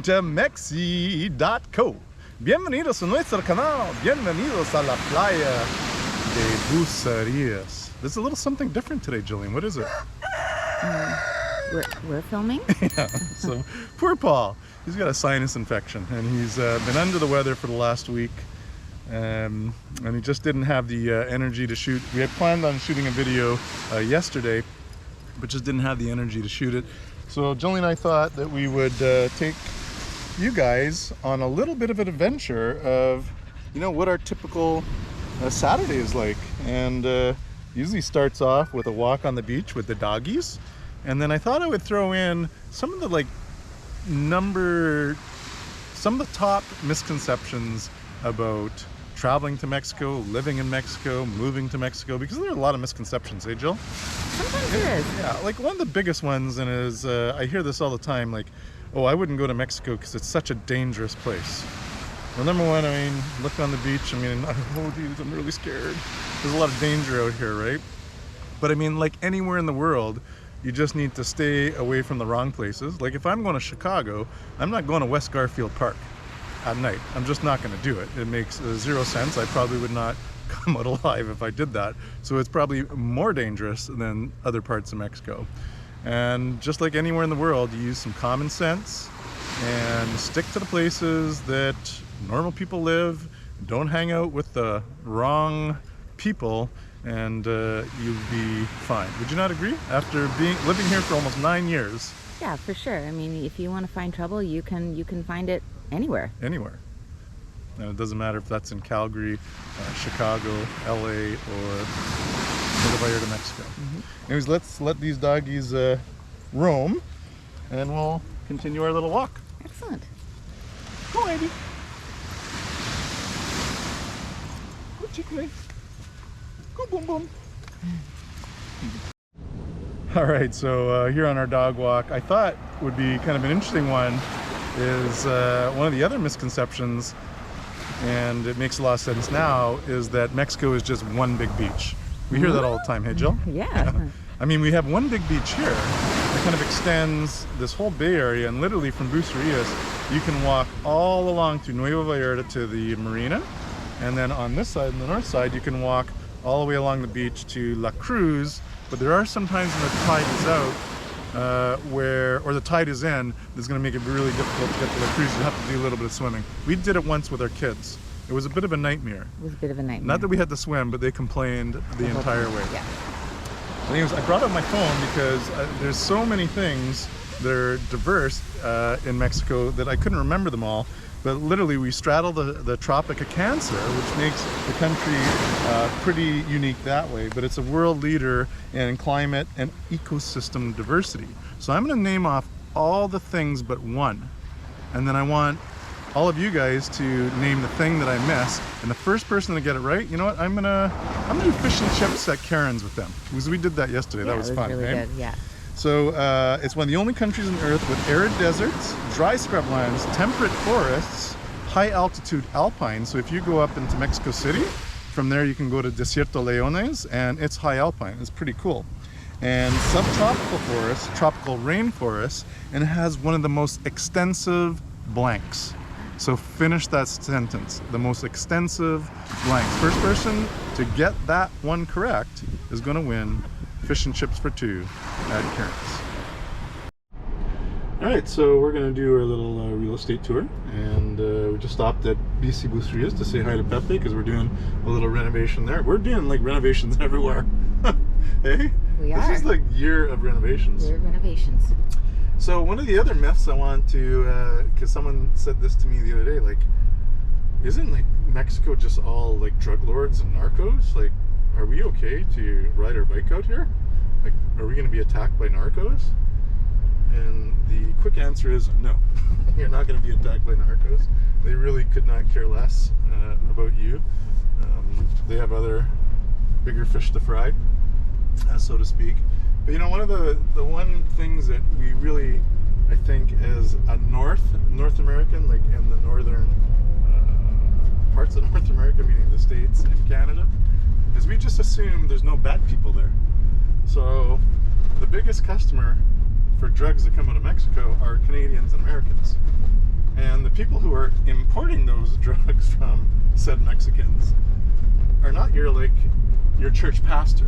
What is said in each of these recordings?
temexi.co. Bienvenidos a nuestro canal. Bienvenidos a la playa de Bucerias. There's a little something different today, Jillian. What is it? We're filming? Yeah, so poor Paul. He's got a sinus infection and he's been under the weather for the last week. And he just didn't have the energy to shoot. We had planned on shooting a video yesterday, but just didn't have the energy to shoot it. So Jillian and I thought that we would take you guys on a little bit of an adventure of, you know, what our typical Saturday is like. And usually starts off with a walk on the beach with the doggies. And then I thought I would throw in some of the some of the top misconceptions about traveling to Mexico, living in Mexico, moving to Mexico, because there are a lot of misconceptions, hey Jill? Sometimes there is. Yeah, like one of the biggest ones, and is I hear this all the time, like, oh, I wouldn't go to Mexico because it's such a dangerous place. Well, number one, I mean, look on the beach, I mean, oh dude, I'm really scared. There's a lot of danger out here, right? But I mean, like anywhere in the world, you just need to stay away from the wrong places. Like if I'm going to Chicago, I'm not going to West Garfield Park at night. I'm just not going to do it. It makes zero sense. I probably would not come out alive if I did that. So it's probably more dangerous than other parts of Mexico. And just like anywhere in the world, you use some common sense and stick to the places that normal people live. Don't hang out with the wrong people, and you'll be fine. Would you not agree? After living here for almost 9 years. Yeah, for sure. I mean, if you want to find trouble, you can find it anywhere. Anywhere. And it doesn't matter if that's in Calgary, Chicago, LA, or Vallarta, Mexico. Anyways, let's let these doggies roam, and we'll continue our little walk. Excellent. Go, Andy. Go, chicken. Go, boom, boom. All right, so here on our dog walk, I thought would be kind of an interesting one is one of the other misconceptions, and it makes a lot of sense now, is that Mexico is just one big beach. We hear that all the time, hey Jill? Yeah. I mean, we have one big beach here that kind of extends this whole bay area, and literally from Bucerias, you can walk all along to Nueva Vallarta to the marina, and then on this side, on the north side, you can walk all the way along the beach to La Cruz. But there are some times when the tide is out, or the tide is in, that's going to make it really difficult to get to La Cruz. You have to do a little bit of swimming. We did it once with our kids. It was a bit of a nightmare. It was a bit of a nightmare. Not that we had to swim, but they complained the entire way. Yeah. Anyways, I brought up my phone because there's so many things that are diverse in Mexico that I couldn't remember them all. But literally, we straddle the Tropic of Cancer, which makes the country pretty unique that way. But it's a world leader in climate and ecosystem diversity. So I'm going to name off all the things but one. And then I want all of you guys to name the thing that I missed. And the first person to get it right, you know what? I'm gonna do fish and chips at Karen's with them. Because we did that yesterday. Yeah, that was fun, really right? Good, yeah. So it's one of the only countries on Earth with arid deserts, dry scrublands, temperate forests, high altitude alpine. So if you go up into Mexico City, from there you can go to Desierto Leones, and it's high alpine. It's pretty cool. And subtropical forests, tropical rainforests, and it has one of the most extensive blanks. So finish that sentence. The most extensive blanks. First person to get that one correct is going to win fish and chips for two at Karen's. All right, so we're going to do our little real estate tour, and we just stopped at BC Bucerias to say hi to Pepe because we're doing a little renovation there. We're doing like renovations everywhere. Hey? We are. This is like year of renovations. Year of renovations. So one of the other myths I want to, because someone said this to me the other day, like, isn't like Mexico just all like drug lords and narcos? Like, are we okay to ride our bike out here? Like, are we going to be attacked by narcos? And the quick answer is no. You're not going to be attacked by narcos. They really could not care less about you. They have other bigger fish to fry, so to speak. But you know, one of the one things that we really, I think, as a North American, like in the northern parts of North America, meaning the States and Canada, is we just assume there's no bad people there. So the biggest customer for drugs that come out of Mexico are Canadians and Americans. And the people who are importing those drugs from said Mexicans are not your church pastor.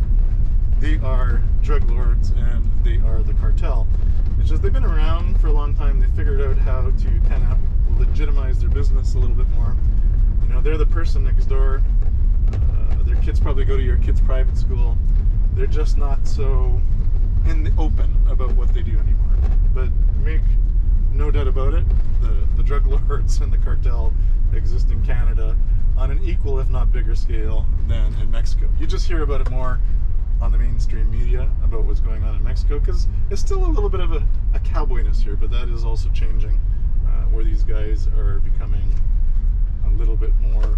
They are drug lords and they are the cartel. It's just they've been around for a long time. They figured out how to kind of legitimize their business a little bit more. You know, they're the person next door. Their kids probably go to your kid's private school. They're just not so in the open about what they do anymore. But make no doubt about it, the drug lords and the cartel exist in Canada on an equal, if not bigger scale than in Mexico. You just hear about it more on the mainstream media about what's going on in Mexico, because it's still a little bit of a cowboyness here, but that is also changing, where these guys are becoming a little bit more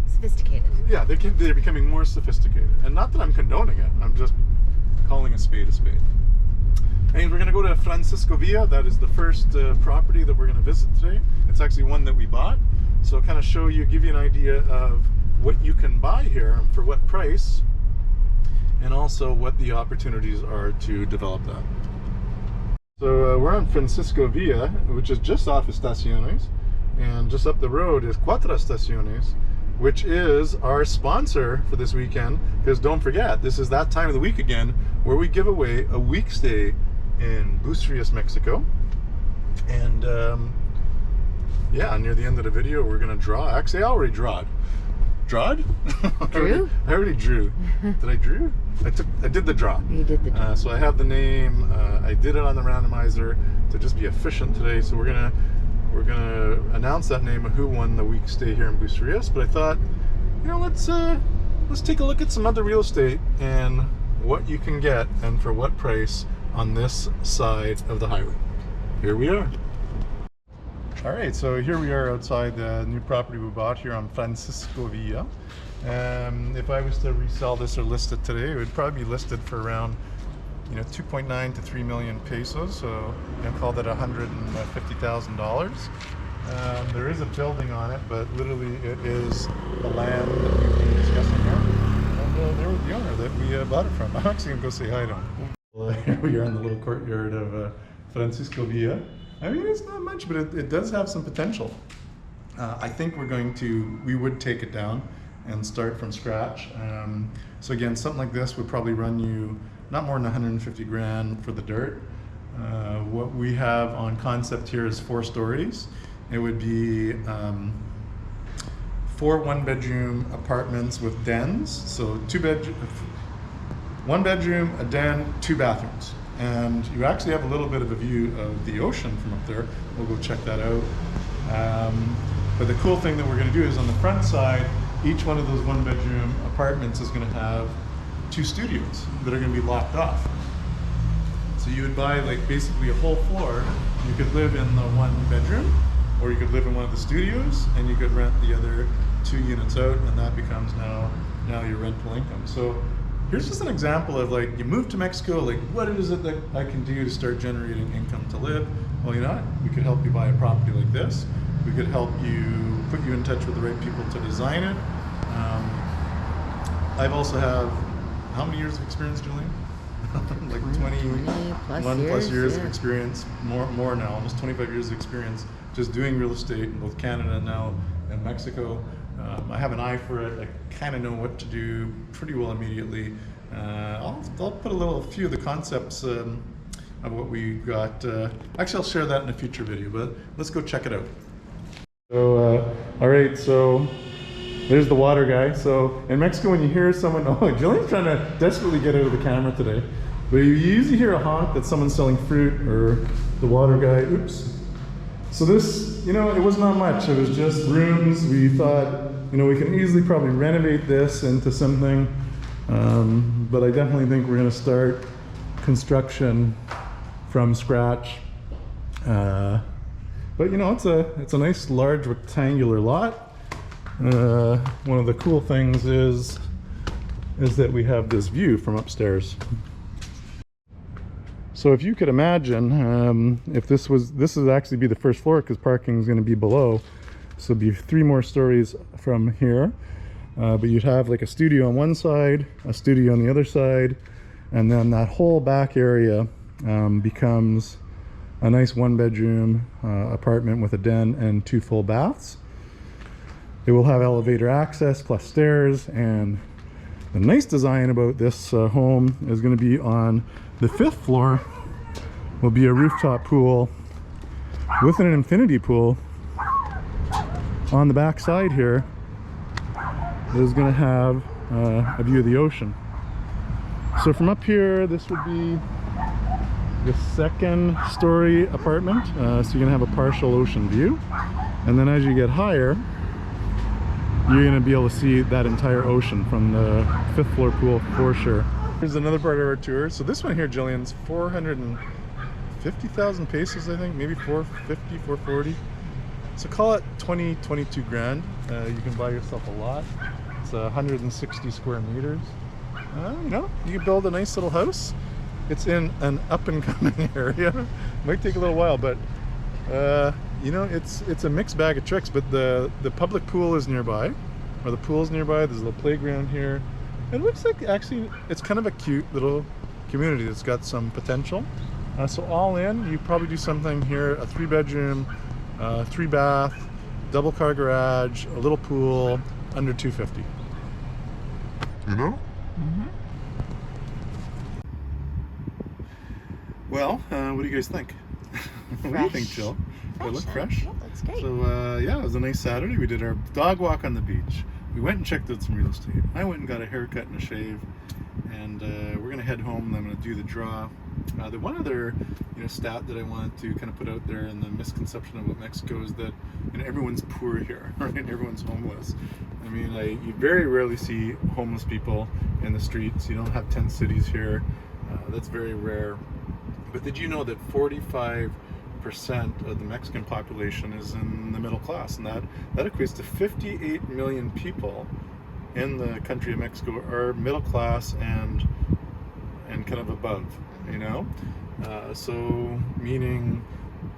sophisticated. yeah, they're becoming more sophisticated. And not that I'm condoning it, I'm just calling a spade a spade. And we're going to go to Francisco Villa. That is the first property that we're going to visit today. It's actually one that we bought. So I'll kind of show you, give you an idea of what you can buy here and for what price, and also what the opportunities are to develop that. So we're on Francisco Villa, which is just off Estaciones, and just up the road is Cuatro Estaciones, which is our sponsor for this weekend, because don't forget, this is that time of the week again where we give away a week stay in Bucerias, Mexico. And yeah, near the end of the video we're gonna draw. Actually, I already drawed. Drawed? Drew? I already drew. Did I drew? I did the draw. You did the draw. So I have the name. I did it on the randomizer to just be efficient today. So we're gonna announce that name of who won the week stay here in Bucerias. But I thought, you know, let's take a look at some other real estate and what you can get and for what price on this side of the highway. Here we are. All right, so here we are outside the new property we bought here on Francisco Villa. If I was to resell this or list it today, it would probably be listed for around, 2.9 to 3 million pesos. So call that $150,000. There is a building on it, but literally it is the land that we've been discussing here. And there was the owner that we bought it from. I'm actually gonna go say hi to him. Well, here we are in the little courtyard of Francisco Villa. I mean, it's not much, but it does have some potential. I think we would take it down and start from scratch. So again, something like this would probably run you not more than 150 grand for the dirt. What we have on concept here is 4 stories. It would be 4 one-bedroom apartments with dens. So 1 bedroom, a den, 2 bathrooms. And you actually have a little bit of a view of the ocean from up there. We'll go check that out. But the cool thing that we're going to do is on the front side, each one of those 1-bedroom apartments is going to have 2 studios that are going to be locked off. So you would buy basically a whole floor. You could live in the 1 bedroom, or you could live in one of the studios, and you could rent the other 2 units out, and that becomes now your rental income. So here's just an example of you move to Mexico, what is it that I can do to start generating income to live? Well, you know what? We could help you buy a property like this. We could help you, put you in touch with the right people to design it. I've also have, how many years of experience, Jillian? 21 plus years of experience, more now, almost 25 years of experience just doing real estate in both Canada and now in Mexico. I have an eye for it. I kind of know what to do pretty well immediately. I'll put a few of the concepts of what we got. Actually, I'll share that in a future video, but let's go check it out. So, all right, so there's the water guy. So in Mexico, when you hear someone, Jillian's trying to desperately get out of the camera today, but you usually hear a honk that someone's selling fruit or the water guy. Oops. So this, it was not much. It was just rooms. We thought, we can easily probably renovate this into something, but I definitely think we're going to start construction from scratch. But it's a nice large rectangular lot. One of the cool things is that we have this view from upstairs. So if you could imagine, if this would actually be the first floor because parking is going to be below. So it'd be 3 more stories from here. But you'd have a studio on one side, a studio on the other side, and then that whole back area becomes a nice 1-bedroom apartment with a den and 2 full baths. It will have elevator access plus stairs, and the nice design about this home is going to be on the 5th floor will be a rooftop pool with an infinity pool. On the back side here is going to have a view of the ocean. So from up here, this would be the 2nd story apartment, so you're going to have a partial ocean view, and then as you get higher you're going to be able to see that entire ocean from the 5th floor pool for sure. Here's another part of our tour. So this one here, Jillian's 450,000 pesos, I think, maybe 450, 440. So call it 22 grand. You can buy yourself a lot. It's 160 square meters. You know, you can build a nice little house. It's in an up and coming area. Might take a little while, but you know, it's a mixed bag of tricks. But the public pool is nearby, or the pool's nearby. There's a little playground here. It looks like actually it's kind of a cute little community that's got some potential. So all in, you probably do something here: a 3-bedroom, 3-bath, double car garage, a little pool, under 250. You know? Mm-hmm. Well, what do you guys think? What do you think, Jill? They look fresh. Yeah, looks great. So yeah, it was a nice Saturday. We did our dog walk on the beach. We went and checked out some real estate. I went and got a haircut and a shave, and we're gonna head home. And I'm gonna do the draw. The one other, stat that I wanted to kind of put out there, and the misconception about Mexico is that everyone's poor here, right? Everyone's homeless. I mean, you very rarely see homeless people in the streets. You don't have tent cities here. That's very rare. But did you know that 45% of the Mexican population is in the middle class, and that equates to 58 million people in the country of Mexico are middle class and kind of above, so meaning,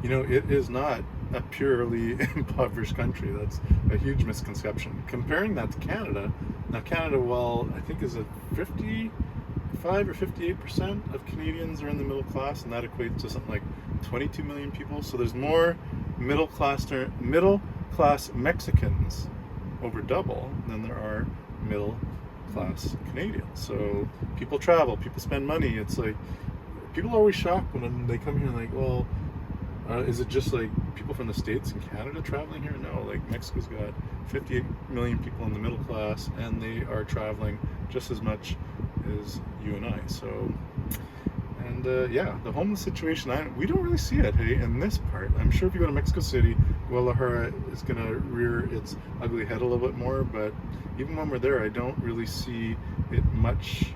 it is not a purely impoverished country. That's a huge misconception. Comparing that to Canada, now Canada, well, I think is at 55 or 58% of Canadians are in the middle class, and that equates to something like 22 million people. So there's more middle class Mexicans, over double, than there are middle class Canadians. So people travel, people spend money. It's like people are always shocked when they come here, like, well, is it just like people from the States and Canada traveling here? No, like Mexico's got 58 million people in the middle class, and they are traveling just as much as you and I. So, and yeah, the homeless situation, we don't really see it, hey, in this part. I'm sure if you go to Mexico City, Guadalajara is going to rear its ugly head a little bit more, but even when we're there, I don't really see it much.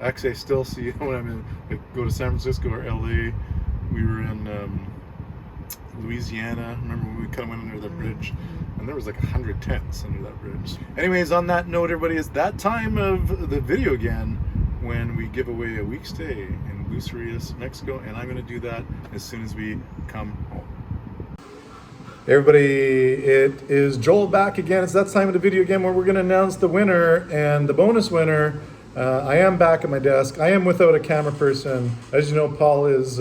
Actually, I still see it when I'm in, like, go to San Francisco or LA. We were in Louisiana. Remember when we kind of went under the bridge, and there was like 100 tents under that bridge. Anyways, on that note, everybody, it's that time of the video again when we give away a week stay in Bucerias, Mexico, and I'm going to do that as soon as we come home. Hey everybody, it is Joel back again. It's that time of the video again where we're going to announce the winner and the bonus winner. I am back at my desk. I am without a camera person. As you know, Paul is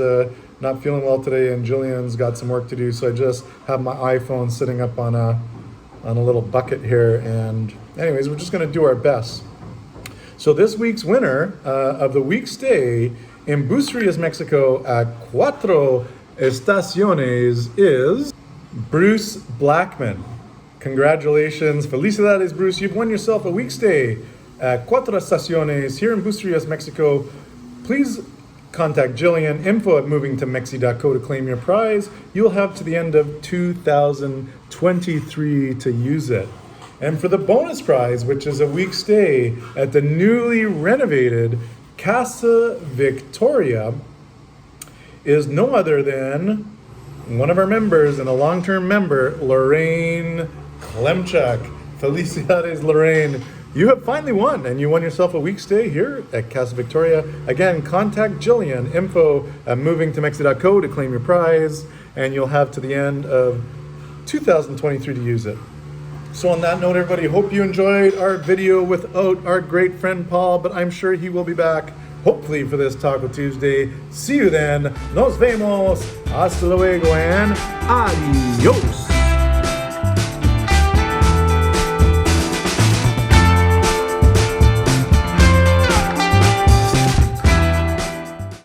not feeling well today, and Jillian's got some work to do, so I just have my iPhone sitting up on a little bucket here, and anyways, we're just going to do our best. So this week's winner of the week stay in Bucerias, Mexico at Cuatro Estaciones is Bruce BLACKMAN. Congratulations. Felicidades, Bruce. You've won yourself a week stay at Cuatro Estaciones here in Bucerias, Mexico. Please contact Jillian, info@movingtomexi.co to claim your prize. You'll have to the end of 2023 to use it. And for the bonus prize, which is a week stay at the newly renovated Casa Victoria, is no other than one of our members and a long-term member, LORRAINE KLEMCHUK. Felicidades, LORRAINE. You have finally won, and you won yourself a week stay here at Casa Victoria. Again, contact Jillian, info@movingtomexi.co to claim your prize, and you'll have to the end of 2023 to use it. So on that note, everybody, hope you enjoyed our video without our great friend Paul, but I'm sure he will be back hopefully for this Taco Tuesday. See you then. Nos vemos. Hasta luego and adios.